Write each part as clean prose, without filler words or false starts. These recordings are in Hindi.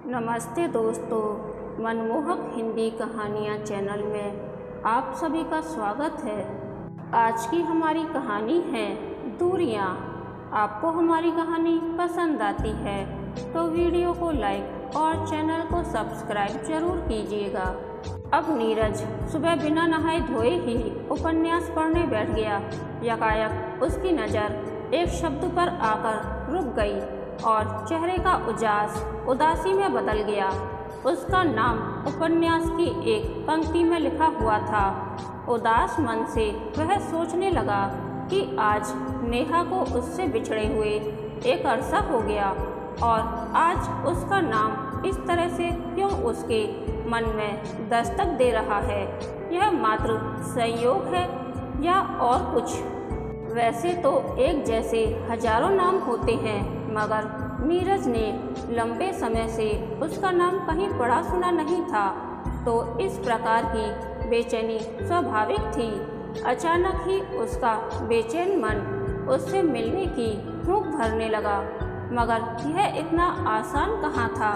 नमस्ते दोस्तों, मनमोहक हिंदी कहानियाँ चैनल में आप सभी का स्वागत है। आज की हमारी कहानी है दूरियाँ। आपको हमारी कहानी पसंद आती है तो वीडियो को लाइक और चैनल को सब्सक्राइब जरूर कीजिएगा। अब नीरज सुबह बिना नहाए धोए ही उपन्यास पढ़ने बैठ गया। यकायक उसकी नज़र एक शब्द पर आकर रुक गई और चेहरे का उजास उदासी में बदल गया। उसका नाम उपन्यास की एक पंक्ति में लिखा हुआ था। उदास मन से वह सोचने लगा कि आज नेहा को उससे बिछड़े हुए एक अरसा हो गया और आज उसका नाम इस तरह से क्यों उसके मन में दस्तक दे रहा है। यह मात्र संयोग है या और कुछ? वैसे तो एक जैसे हजारों नाम होते हैं, मगर नीरज ने लंबे समय से उसका नाम कहीं पढ़ा सुना नहीं था, तो इस प्रकार की बेचैनी स्वाभाविक थी। अचानक ही उसका बेचैन मन उससे मिलने की भूख भरने लगा, मगर यह इतना आसान कहाँ था।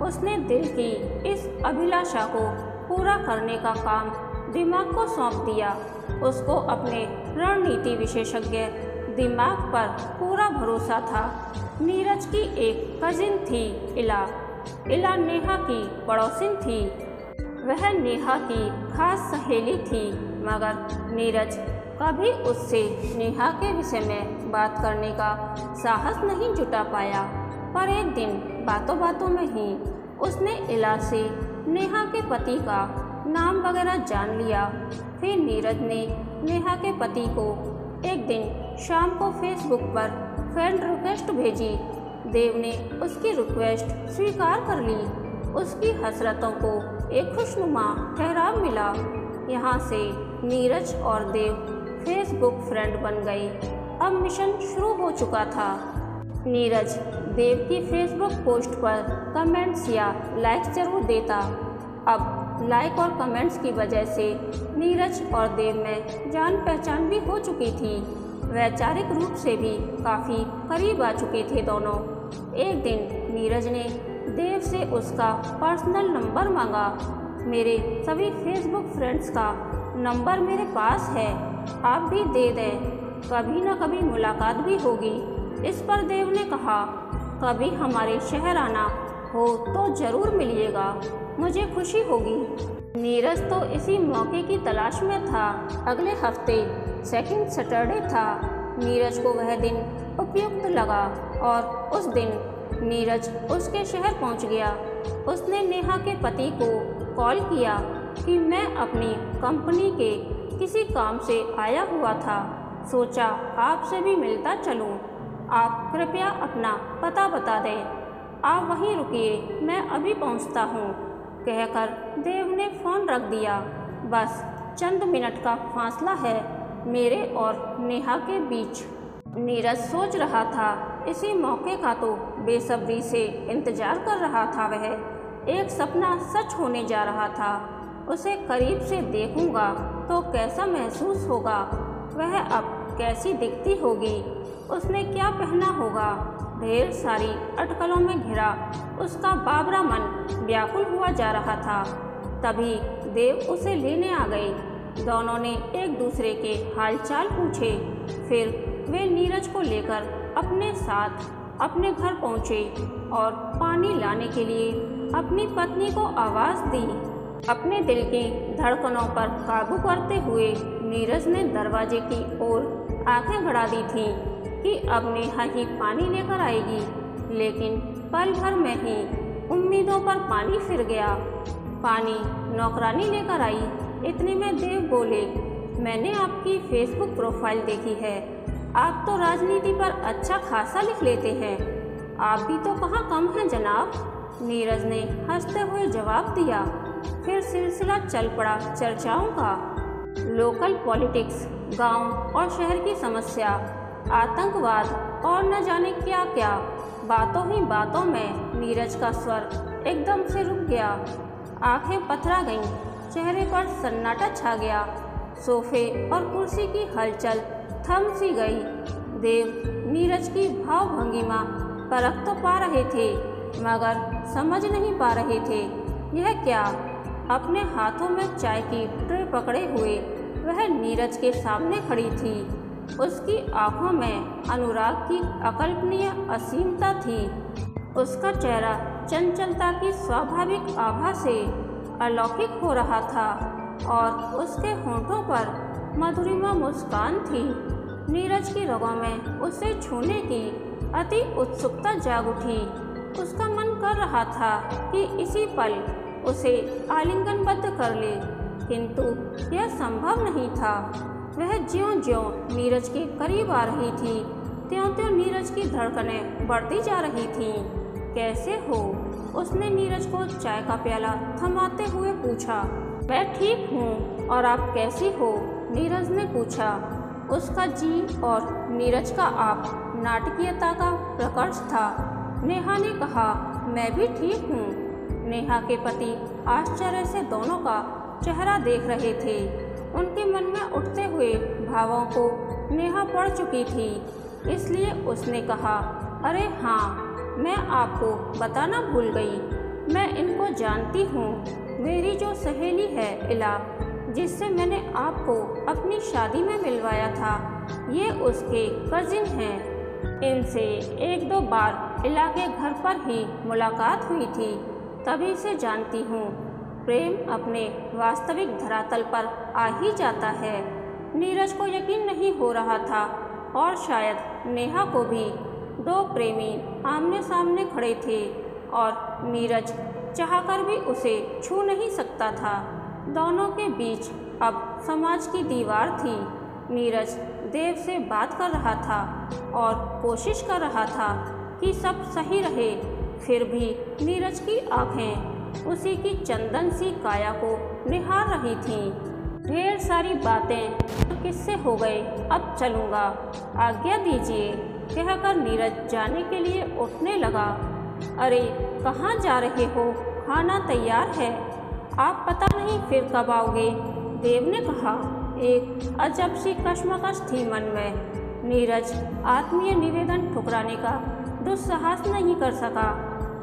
उसने दिल की इस अभिलाषा को पूरा करने का काम दिमाग को सौंप दिया। उसको अपने रणनीति विशेषज्ञ दिमाग पर पूरा भरोसा था। नीरज की एक कजिन थी इला नेहा की पड़ोसिन थी। वह नेहा की खास सहेली थी, मगर नीरज कभी उससे नेहा के विषय में बात करने का साहस नहीं जुटा पाया। पर एक दिन बातों बातों में ही उसने इला से नेहा के पति का नाम वगैरह जान लिया। फिर नीरज ने नेहा के पति को एक दिन शाम को फेसबुक पर फ्रेंड रिक्वेस्ट भेजी। देव ने उसकी रिक्वेस्ट स्वीकार कर ली। उसकी हसरतों को एक खुशनुमा ठहराव मिला। यहाँ से नीरज और देव फेसबुक फ्रेंड बन गए। अब मिशन शुरू हो चुका था। नीरज देव की फेसबुक पोस्ट पर कमेंट्स या लाइक्स जरूर देता। अब लाइक और कमेंट्स की वजह से नीरज और देव में जान पहचान भी हो चुकी थी। वैचारिक रूप से भी काफ़ी करीब आ चुके थे दोनों। एक दिन नीरज ने देव से उसका पर्सनल नंबर मांगा। मेरे सभी फेसबुक फ्रेंड्स का नंबर मेरे पास है, आप भी दे दें, कभी ना कभी मुलाकात भी होगी। इस पर देव ने कहा, कभी हमारे शहर आना हो तो ज़रूर मिलिएगा, मुझे खुशी होगी। नीरज तो इसी मौके की तलाश में था। अगले हफ्ते सेकंड सैटरडे था। नीरज को वह दिन उपयुक्त लगा और उस दिन नीरज उसके शहर पहुंच गया। उसने नेहा के पति को कॉल किया कि मैं अपनी कंपनी के किसी काम से आया हुआ था, सोचा आपसे भी मिलता चलूं। आप कृपया अपना पता बता दें। आप वहीं रुकिए, मैं अभी पहुंचता हूं, कहकर देव ने फ़ोन रख दिया। बस चंद मिनट का फासला है मेरे और नेहा के बीच। नीरज सोच रहा था, इसी मौके का तो बेसब्री से इंतज़ार कर रहा था। वह एक सपना सच होने जा रहा था। उसे करीब से देखूंगा तो कैसा महसूस होगा, वह अब कैसी दिखती होगी, उसने क्या पहना होगा। ढेर सारी अटकलों में घिरा उसका बाबरा मन व्याकुल हुआ जा रहा था। तभी देव उसे लेने आ गए। दोनों ने एक दूसरे के हालचाल पूछे। फिर वे नीरज को लेकर अपने साथ अपने घर पहुँचे और पानी लाने के लिए अपनी पत्नी को आवाज़ दी। अपने दिल की धड़कनों पर काबू करते हुए नीरज ने दरवाजे की ओर आंखें बढ़ा दी थीं कि अब नेहा ही पानी लेकर आएगी, लेकिन पल भर में ही उम्मीदों पर पानी फिर गया। पानी नौकरानी लेकर आई। इतने में देव बोले, मैंने आपकी फेसबुक प्रोफाइल देखी है, आप तो राजनीति पर अच्छा खासा लिख लेते हैं, आप भी तो कहाँ कम हैं जनाब। नीरज ने हंसते हुए जवाब दिया। फिर सिलसिला चल पड़ा चर्चाओं का। लोकल पॉलिटिक्स, गांव और शहर की समस्या, आतंकवाद और न जाने क्या क्या। बातों ही बातों में नीरज का स्वर एकदम से रुक गया। आंखें पथरा गईं, चेहरे पर सन्नाटा छा गया। सोफे और कुर्सी की हलचल थम सी गई। देव नीरज की भावभंगिमा परख तो पा रहे थे, मगर समझ नहीं पा रहे थे यह क्या। अपने हाथों में चाय की ट्रे पकड़े हुए वह नीरज के सामने खड़ी थी। उसकी आंखों में अनुराग की अकल्पनीय असीमता थी। उसका चेहरा चंचलता की स्वाभाविक आभा से अलौकिक हो रहा था और उसके होंठों पर मधुरिमा मुस्कान थी। नीरज की रगों में उसे छूने की अति उत्सुकता जाग उठी। उसका मन कर रहा था कि इसी पल उसे आलिंगनबद्ध कर ले, किंतु यह संभव नहीं था। वह ज्यों-ज्यों नीरज के करीब आ रही थी, त्यों-त्यों नीरज की धड़कनें बढ़ती जा रही थीं। कैसे हो? उसने नीरज को चाय का प्याला थमाते हुए पूछा। मैं ठीक हूँ, और आप कैसी हो? नीरज ने पूछा। उसका जी और नीरज का आप नाटकीयता का प्रकर्ष था। नेहा ने कहा, मैं भी ठीक हूँ। नेहा के पति आश्चर्य से दोनों का चेहरा देख रहे थे। उनके मन में उठते हुए भावों को नेहा पढ़ चुकी थी, इसलिए उसने कहा, अरे हाँ, मैं आपको बताना भूल गई। मैं इनको जानती हूँ। मेरी जो सहेली है इला, जिससे मैंने आपको अपनी शादी में मिलवाया था, ये उसके कजिन हैं। इनसे एक दो बार इला के घर पर ही मुलाकात हुई थी, तभी से जानती हूँ। प्रेम अपने वास्तविक धरातल पर आ ही जाता है। नीरज को यकीन नहीं हो रहा था और शायद नेहा को भी। दो प्रेमी आमने सामने खड़े थे और नीरज चाहकर भी उसे छू नहीं सकता था। दोनों के बीच अब समाज की दीवार थी। नीरज देव से बात कर रहा था और कोशिश कर रहा था कि सब सही रहे, फिर भी नीरज की आंखें उसी की चंदन सी काया को निहार रही थीं। ढेर सारी बातें किससे हो गए, अब चलूँगा, आज्ञा दीजिए, कहकर नीरज जाने के लिए उठने लगा। अरे कहाँ जा रहे हो? खाना तैयार है, आप पता नहीं फिर कब आओगे, देव ने कहा। एक अजब सी कश्मकश थी मन में। नीरज आत्मीय निवेदन ठुकराने का दुस्साहस नहीं कर सका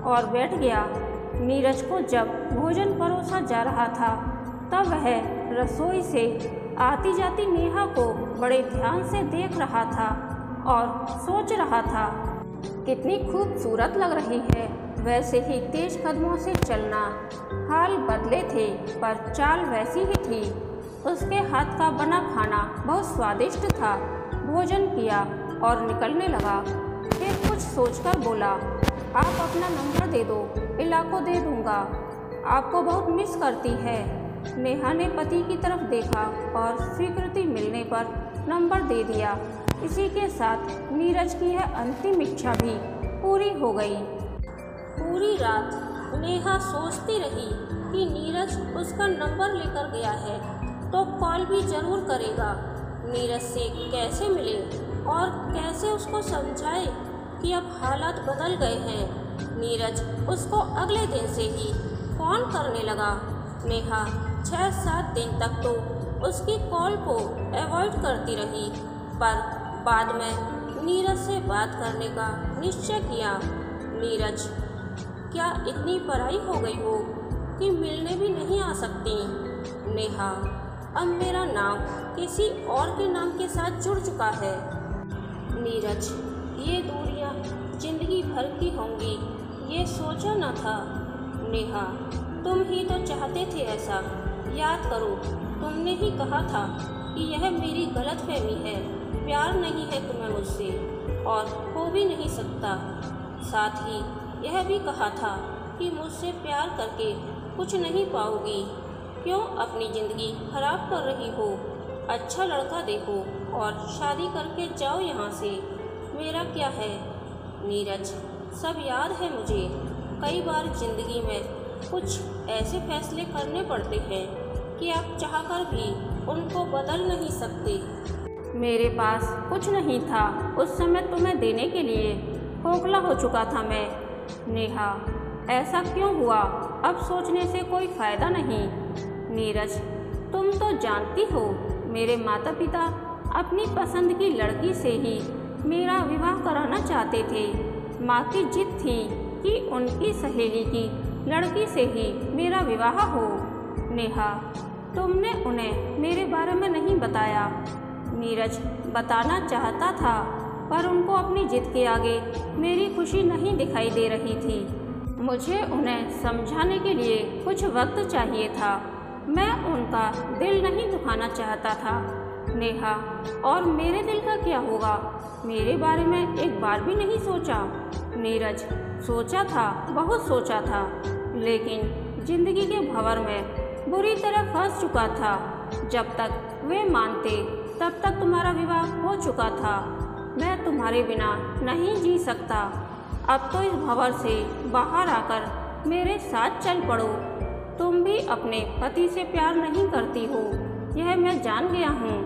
और बैठ गया। नीरज को जब भोजन परोसा जा रहा था, तब वह रसोई से आती जाती नेहा को बड़े ध्यान से देख रहा था और सोच रहा था, कितनी खूबसूरत लग रही है। वैसे ही तेज कदमों से चलना, हाल बदले थे पर चाल वैसी ही थी। उसके हाथ का बना खाना बहुत स्वादिष्ट था। भोजन किया और निकलने लगा। फिर कुछ सोचकर बोला, आप अपना नंबर दे दो, इला को दे दूँगा, आपको बहुत मिस करती है। नेहा ने पति की तरफ देखा और स्वीकृति मिलने पर नंबर दे दिया। इसी के साथ नीरज की यह अंतिम इच्छा भी पूरी हो गई। पूरी रात नेहा सोचती रही कि नीरज उसका नंबर लेकर गया है तो कॉल भी जरूर करेगा। नीरज से कैसे मिले और कैसे उसको समझाए कि अब हालात बदल गए हैं। नीरज उसको अगले दिन से ही फ़ोन करने लगा। नेहा 6-7 दिन तक तो उसकी कॉल को अवॉइड करती रही, पर बाद में नीरज से बात करने का निश्चय किया। नीरज, क्या इतनी पराई हो गई हो कि मिलने भी नहीं आ सकती? नेहा, अब मेरा नाम किसी और के नाम के साथ जुड़ चुका है। नीरज, ये दूरियां जिंदगी भर की होंगी, ये सोचा न था। नेहा, तुम ही तो चाहते थे ऐसा, याद करो, तुमने ही कहा था कि यह मेरी गलतफहमी है, प्यार नहीं है तुम्हें मुझसे और हो भी नहीं सकता। साथ ही यह भी कहा था कि मुझसे प्यार करके कुछ नहीं पाओगी, क्यों अपनी ज़िंदगी खराब कर रही हो? अच्छा लड़का देखो और शादी करके जाओ यहाँ से। मेरा क्या है नीरज, सब याद है मुझे। कई बार ज़िंदगी में कुछ ऐसे फैसले करने पड़ते हैं कि आप चाहकर भी उनको बदल नहीं सकते। मेरे पास कुछ नहीं था उस समय तुम्हें देने के लिए, खोखला हो चुका था मैं। नेहा, ऐसा क्यों हुआ? अब सोचने से कोई फ़ायदा नहीं। नीरज, तुम तो जानती हो मेरे माता पिता अपनी पसंद की लड़की से ही मेरा विवाह कराना चाहते थे। माँ की जिद थी कि उनकी सहेली की लड़की से ही मेरा विवाह हो। नेहा, तुमने उन्हें मेरे बारे में नहीं बताया। नीरज बताना चाहता था, पर उनको अपनी जिद के आगे मेरी खुशी नहीं दिखाई दे रही थी। मुझे उन्हें समझाने के लिए कुछ वक्त चाहिए था। मैं उनका दिल नहीं दुखाना चाहता था। नेहा, और मेरे दिल का क्या होगा? मेरे बारे में एक बार भी नहीं सोचा। नीरज, सोचा था, बहुत सोचा था, लेकिन जिंदगी के भंवर में बुरी तरह फंस चुका था। जब तक वे मानते तब तक तुम्हारा विवाह हो चुका था। मैं तुम्हारे बिना नहीं जी सकता। अब तो इस भंवर से बाहर आकर मेरे साथ चल पड़ो। तुम भी अपने पति से प्यार नहीं करती हो, यह मैं जान गया हूँ।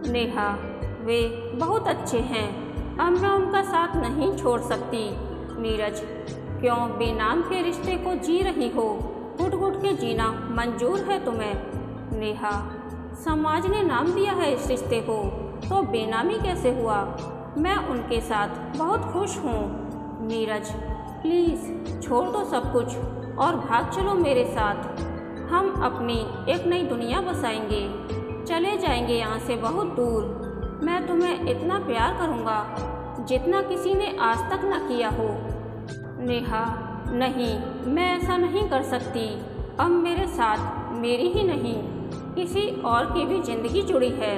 नेहा, वे बहुत अच्छे हैं, अब मैं उनका साथ नहीं छोड़ सकती। नीरज, क्यों बेनाम के रिश्ते को जी रही हो? घुट घुट के जीना मंजूर है तुम्हें? नेहा, समाज ने नाम दिया है इस रिश्ते को, तो बेनामी कैसे हुआ? मैं उनके साथ बहुत खुश हूँ। नीरज, प्लीज़ छोड़ दो सब कुछ और भाग चलो मेरे साथ। हम अपनी एक नई दुनिया बसाएंगे, चले जाएंगे यहाँ से बहुत दूर। मैं तुम्हें इतना प्यार करूँगा जितना किसी ने आज तक न किया हो। नेहा, नहीं, मैं ऐसा नहीं कर सकती। अब मेरे साथ मेरी ही नहीं, किसी और की भी जिंदगी जुड़ी है।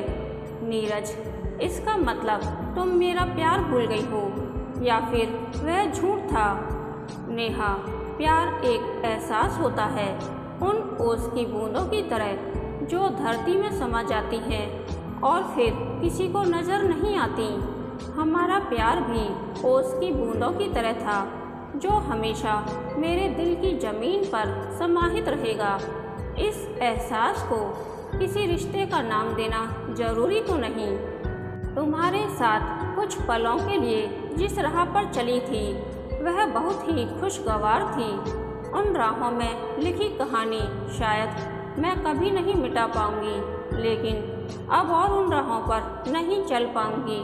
नीरज, इसका मतलब तुम मेरा प्यार भूल गई हो, या फिर वह झूठ था? नेहा, प्यार एक एहसास होता है, उन ओस की बूंदों की तरह जो धरती में समा जाती हैं और फिर किसी को नज़र नहीं आती। हमारा प्यार भी ओस की बूंदों की तरह था, जो हमेशा मेरे दिल की ज़मीन पर समाहित रहेगा। इस एहसास को किसी रिश्ते का नाम देना जरूरी तो नहीं। तुम्हारे साथ कुछ पलों के लिए जिस राह पर चली थी, वह बहुत ही खुशगवार थी। उन राहों में लिखी कहानी शायद मैं कभी नहीं मिटा पाऊंगी, लेकिन अब और उन राहों पर नहीं चल पाऊंगी।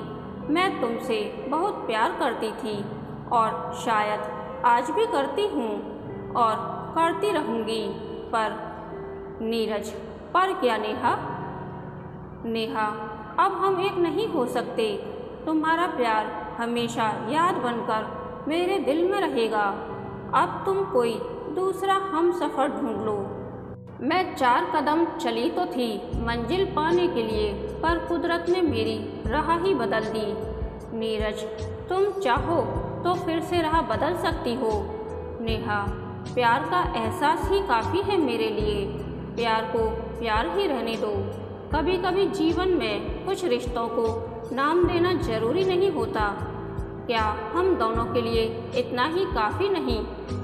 मैं तुमसे बहुत प्यार करती थी और शायद आज भी करती हूँ और करती रहूँगी। पर नीरज, पर क्या नेहा? नेहा, अब हम एक नहीं हो सकते। तुम्हारा प्यार हमेशा याद बनकर मेरे दिल में रहेगा। अब तुम कोई दूसरा हम सफ़र ढूंढ लो। मैं 4 कदम चली तो थी मंजिल पाने के लिए, पर कुदरत ने मेरी राह ही बदल दी। नीरज, तुम चाहो तो फिर से राह बदल सकती हो। नेहा, प्यार का एहसास ही काफ़ी है मेरे लिए। प्यार को प्यार ही रहने दो। कभी कभी जीवन में कुछ रिश्तों को नाम देना जरूरी नहीं होता। क्या हम दोनों के लिए इतना ही काफ़ी नहीं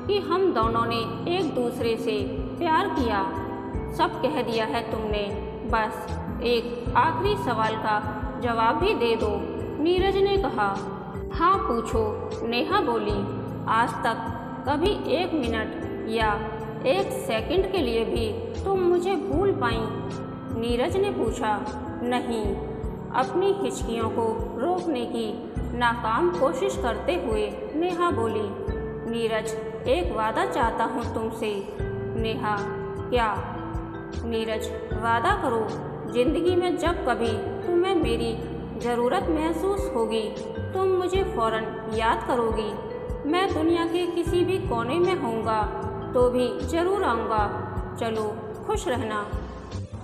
कि हम दोनों ने एक दूसरे से प्यार किया? सब कह दिया है तुमने, बस एक आखिरी सवाल का जवाब भी दे दो। नीरज ने कहा। हाँ पूछो, नेहा बोली। आज तक कभी 1 मिनट या 1 सेकंड के लिए भी तुम मुझे भूल पाई? नीरज ने पूछा। नहीं, अपनी हिचकियों को रोकने की नाकाम कोशिश करते हुए नेहा बोली। नीरज, एक वादा चाहता हूँ तुमसे। नेहा, क्या? नीरज, वादा करो, जिंदगी में जब कभी तुम्हें मेरी ज़रूरत महसूस होगी तुम मुझे फ़ौरन याद करोगी। मैं दुनिया के किसी भी कोने में होऊंगा तो भी ज़रूर आऊँगा। चलो, खुश रहना।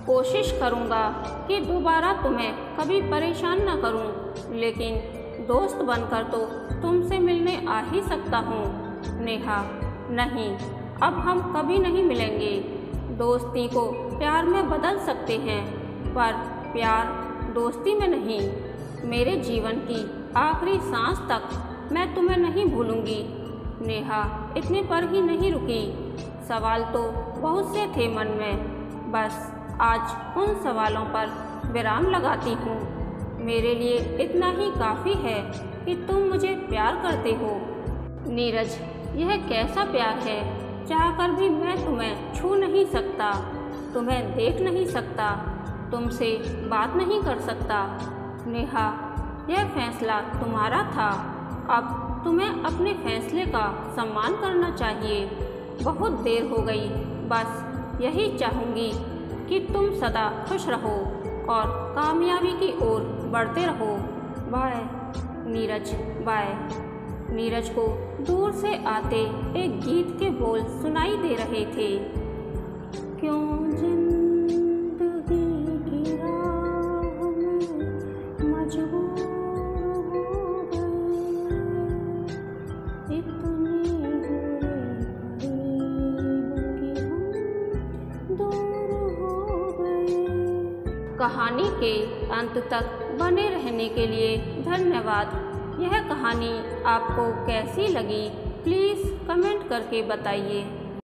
कोशिश करूँगा कि दोबारा तुम्हें कभी परेशान न करूँ, लेकिन दोस्त बनकर तो तुमसे मिलने आ ही सकता हूँ। नेहा, नहीं, अब हम कभी नहीं मिलेंगे। दोस्ती को प्यार में बदल सकते हैं, पर प्यार दोस्ती में नहीं। मेरे जीवन की आखिरी सांस तक मैं तुम्हें नहीं भूलूंगी। नेहा इतने पर ही नहीं रुकी। सवाल तो बहुत से थे मन में, बस आज उन सवालों पर विराम लगाती हूँ। मेरे लिए इतना ही काफ़ी है कि तुम मुझे प्यार करते हो। नीरज, यह कैसा प्यार है? चाहकर भी मैं तुम्हें छू नहीं सकता, तुम्हें देख नहीं सकता, तुमसे बात नहीं कर सकता। नेहा, यह फैसला तुम्हारा था, अब तुम्हें अपने फैसले का सम्मान करना चाहिए। बहुत देर हो गई, बस यही चाहूँगी कि तुम सदा खुश रहो और कामयाबी की ओर बढ़ते रहो। Bye Neeraj, bye. नीरज को दूर से आते एक गीत के बोल सुनाई दे रहे थे। क्यों जिंदगी की राह में मजबूर हो गए, इतनी करीब कि हम दूर हो गए। कहानी के अंत तक बने रहने के लिए धन्यवाद। यह कहानी आपको कैसी लगी प्लीज़ कमेंट करके बताइए।